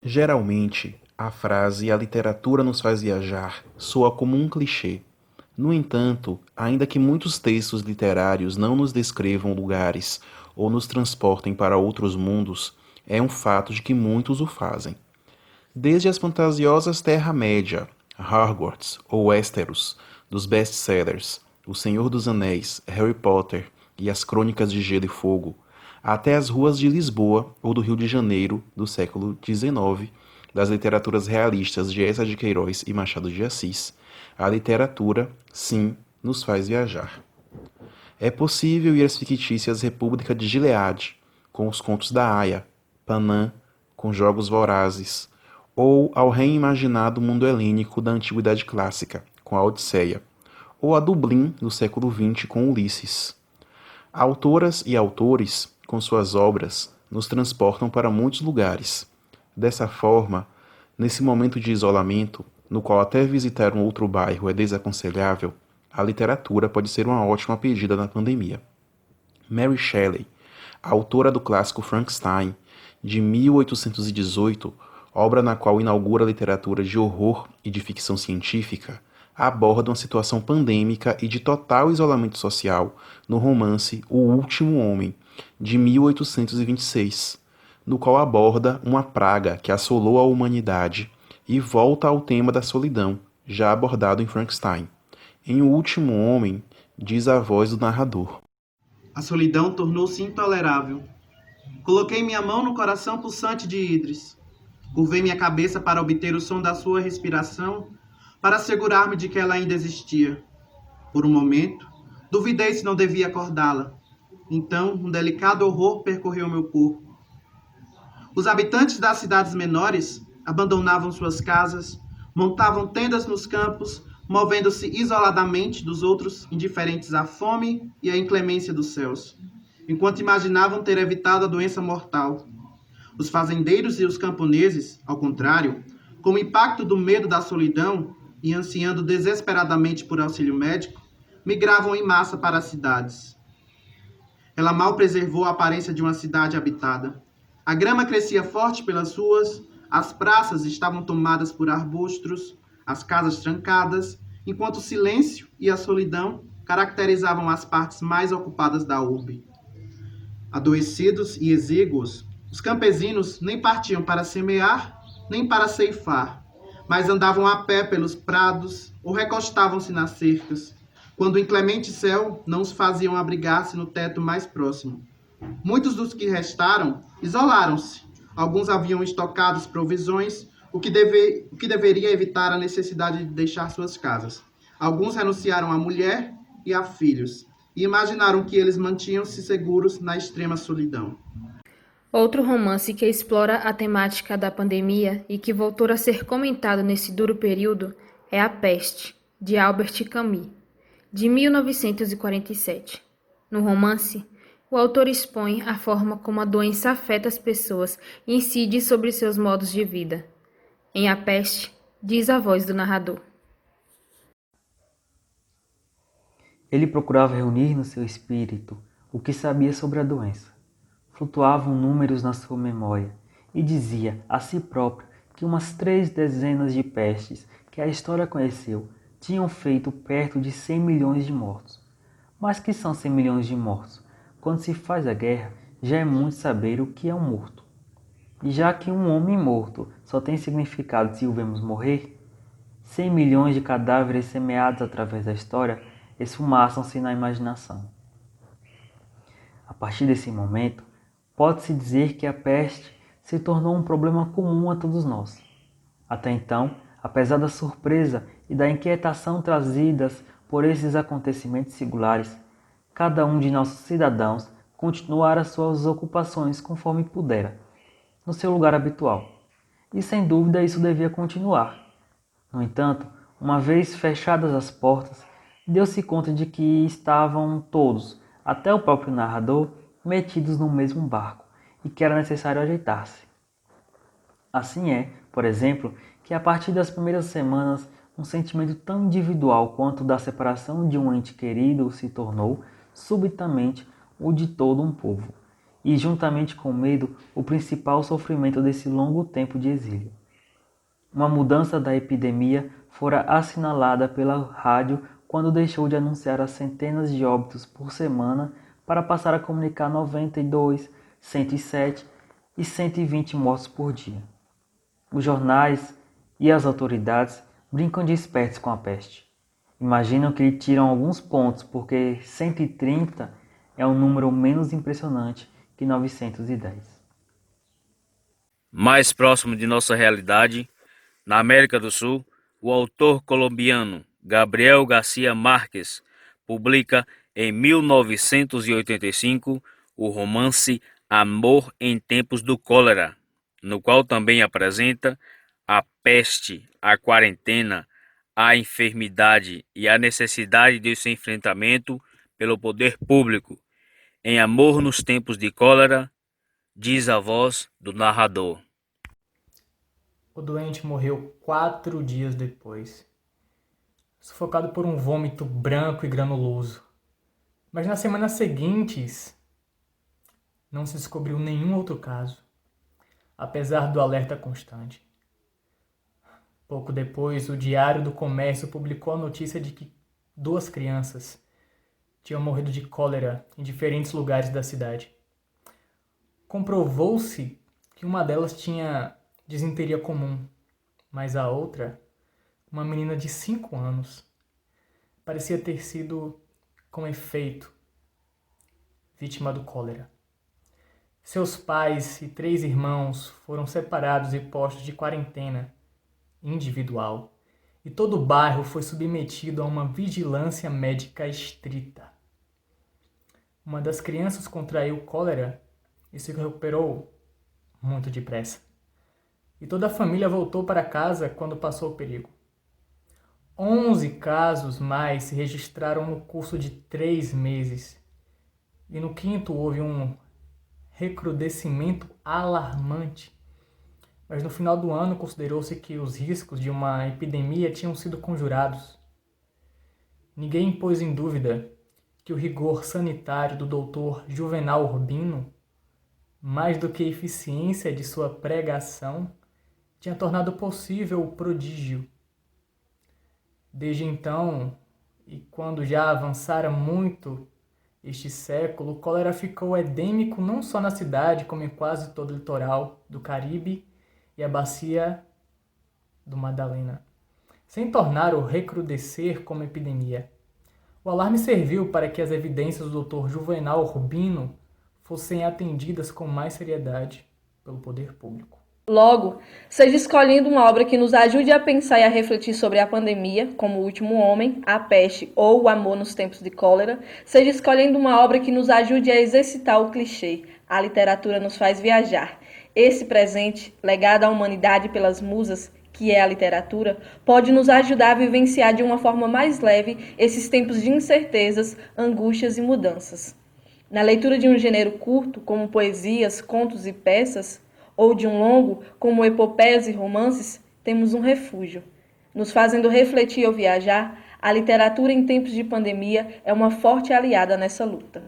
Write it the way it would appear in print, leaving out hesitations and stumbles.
Geralmente, a frase "a literatura nos faz viajar" soa como um clichê. No entanto, ainda que muitos textos literários não nos descrevam lugares ou nos transportem para outros mundos, é um fato de que muitos o fazem. Desde as fantasiosas Terra-média, Hogwarts ou Westeros, dos best-sellers O Senhor dos Anéis, Harry Potter e as Crônicas de Gelo e Fogo, até as ruas de Lisboa ou do Rio de Janeiro do século XIX, das literaturas realistas de Eça de Queiroz e Machado de Assis, a literatura, sim, nos faz viajar. É possível ir às fictícias República de Gileade, com os contos da Aya, Panã, com Jogos Vorazes, ou ao reimaginado mundo helênico da Antiguidade Clássica, com a Odisseia, ou a Dublin do século XX com Ulisses. Autoras e autores, com suas obras, nos transportam para muitos lugares. Dessa forma, nesse momento de isolamento, no qual até visitar um outro bairro é desaconselhável, a literatura pode ser uma ótima pedida na pandemia. Mary Shelley, a autora do clássico Frankenstein, de 1818, obra na qual inaugura a literatura de horror e de ficção científica, aborda uma situação pandêmica e de total isolamento social no romance O Último Homem, de 1826, no qual aborda uma praga que assolou a humanidade e volta ao tema da solidão, já abordado em Frankenstein. Em O Último Homem, diz a voz do narrador: A solidão tornou-se intolerável. Coloquei minha mão no coração pulsante de Idris. Curvei minha cabeça para obter o som da sua respiração, para assegurar-me de que ela ainda existia. Por um momento, duvidei se não devia acordá-la. Então, um delicado horror percorreu meu corpo. Os habitantes das cidades menores abandonavam suas casas, montavam tendas nos campos, movendo-se isoladamente dos outros, indiferentes à fome e à inclemência dos céus, enquanto imaginavam ter evitado a doença mortal. Os fazendeiros e os camponeses, ao contrário, com o impacto do medo da solidão e ansiando desesperadamente por auxílio médico, migravam em massa para as cidades. Ela mal preservou a aparência de uma cidade habitada. A grama crescia forte pelas ruas, as praças estavam tomadas por arbustos, as casas trancadas, enquanto o silêncio e a solidão caracterizavam as partes mais ocupadas da urbe. Adoecidos e exíguos, os campesinos nem partiam para semear, nem para ceifar, mas andavam a pé pelos prados ou recostavam-se nas cercas, quando o inclemente céu não os faziam abrigar-se no teto mais próximo. Muitos dos que restaram isolaram-se. Alguns haviam estocados provisões, o que deveria evitar a necessidade de deixar suas casas. Alguns renunciaram à mulher e a filhos, e imaginaram que eles mantinham-se seguros na extrema solidão. Outro romance que explora a temática da pandemia e que voltou a ser comentado nesse duro período é A Peste, de Albert Camus, de 1947. No romance, o autor expõe a forma como a doença afeta as pessoas e incide sobre seus modos de vida. Em A Peste, diz a voz do narrador: Ele procurava reunir no seu espírito o que sabia sobre a doença. Flutuavam números na sua memória e dizia a si próprio que umas 3 dezenas de pestes que a história conheceu tinham feito perto de 100 milhões de mortos. Mas que são 100 milhões de mortos? Quando se faz a guerra, já é muito saber o que é um morto. E já que um homem morto só tem significado se o vemos morrer, 100 milhões de cadáveres semeados através da história esfumaçam-se na imaginação. A partir desse momento, pode-se dizer que a peste se tornou um problema comum a todos nós. Até então, apesar da surpresa e da inquietação trazidas por esses acontecimentos singulares, cada um de nossos cidadãos continuara suas ocupações conforme pudera, no seu lugar habitual. E sem dúvida isso devia continuar. No entanto, uma vez fechadas as portas, deu-se conta de que estavam todos, até o próprio narrador, metidos no mesmo barco e que era necessário ajeitar-se. Assim é, por exemplo, que a partir das primeiras semanas, um sentimento tão individual quanto o da separação de um ente querido se tornou, subitamente, o de todo um povo. e, juntamente com o medo, o principal sofrimento desse longo tempo de exílio. Uma mudança da epidemia fora assinalada pela rádio quando deixou de anunciar as centenas de óbitos por semana para passar a comunicar 92, 107 e 120 mortos por dia. Os jornais e as autoridades brincam de espertos com a peste. Imaginam que lhe tiram alguns pontos porque 130 é um número menos impressionante que 910. Mais próximo de nossa realidade, na América do Sul, o autor colombiano Gabriel García Márquez publica em 1985 o romance Amor em Tempos do Cólera, no qual também apresenta a peste, a quarentena, a enfermidade e a necessidade de seu enfrentamento pelo poder público. Em Amor nos Tempos de Cólera, diz a voz do narrador. O doente morreu 4 dias depois, sufocado por um vômito branco e granuloso. Mas nas semanas seguintes, não se descobriu nenhum outro caso, apesar do alerta constante. Pouco depois, o Diário do Comércio publicou a notícia de que 2 crianças tinham morrido de cólera em diferentes lugares da cidade. Comprovou-se que uma delas tinha disenteria comum, mas a outra, uma menina de 5 anos, parecia ter sido, com efeito, vítima do cólera. Seus pais e 3 irmãos foram separados e postos de quarentena individual, e todo o bairro foi submetido a uma vigilância médica estrita. Uma das crianças contraiu cólera e se recuperou muito depressa. E toda a família voltou para casa quando passou o perigo. 11 casos mais se registraram no curso de 3 meses. E no 5º houve um recrudescimento alarmante. Mas no final do ano considerou-se que os riscos de uma epidemia tinham sido conjurados. Ninguém pôs em dúvida que o rigor sanitário do Dr. Juvenal Urbino, mais do que a eficiência de sua pregação, tinha tornado possível o prodígio. Desde então, e quando já avançara muito este século, o cólera ficou endêmico não só na cidade, como em quase todo o litoral do Caribe e a bacia do Madalena, sem tornar o recrudescer como epidemia. O alarme serviu para que as evidências do Dr. Juvenal Urbino fossem atendidas com mais seriedade pelo poder público. Logo, seja escolhendo uma obra que nos ajude a pensar e a refletir sobre a pandemia, como O Último Homem, A Peste ou O Amor nos Tempos de Cólera, seja escolhendo uma obra que nos ajude a exercitar o clichê, a literatura nos faz viajar. Esse presente, legado à humanidade pelas musas, que é a literatura, pode nos ajudar a vivenciar de uma forma mais leve esses tempos de incertezas, angústias e mudanças. Na leitura de um gênero curto, como poesias, contos e peças, ou de um longo, como epopeias e romances, temos um refúgio. Nos fazendo refletir ou viajar, a literatura em tempos de pandemia é uma forte aliada nessa luta.